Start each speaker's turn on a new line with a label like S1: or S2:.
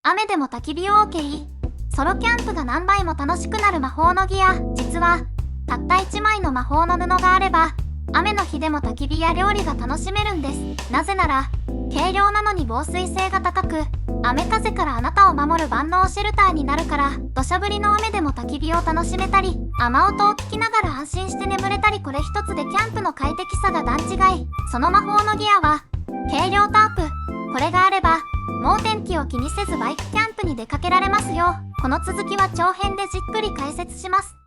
S1: 雨でも焚き火 OK。ソロキャンプが何倍も楽しくなる魔法のギア。実は、たった1枚の魔法の布があれば、雨の日でも焚き火や料理が楽しめるんです。なぜなら、軽量なのに防水性が高く、雨風からあなたを守る万能シェルターになるから、土砂降りの雨でも焚き火を楽しめたり、雨音を聞きながら安心して眠れたり、これ一つでキャンプの快適さが段違い。その魔法のギアは、軽量タープ。これがあれば、もう天気を気にせずバイクキャンプに出かけられますよ。この続きは長編でじっくり解説します。